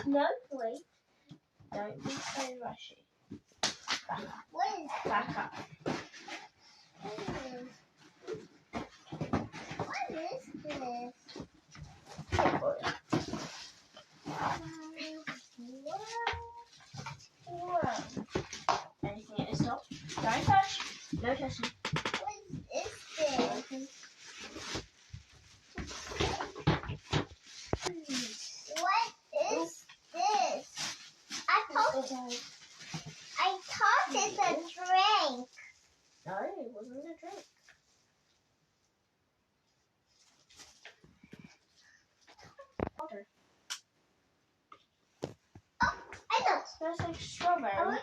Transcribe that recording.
No, wait. Don't be so rushy. Back up. What is this? Whoa. Anything at this top? Don't touch. No touching. What is this? What is this? I thought it's a drink. No, it wasn't a drink. Water. Oh, I know. Smells like strawberry.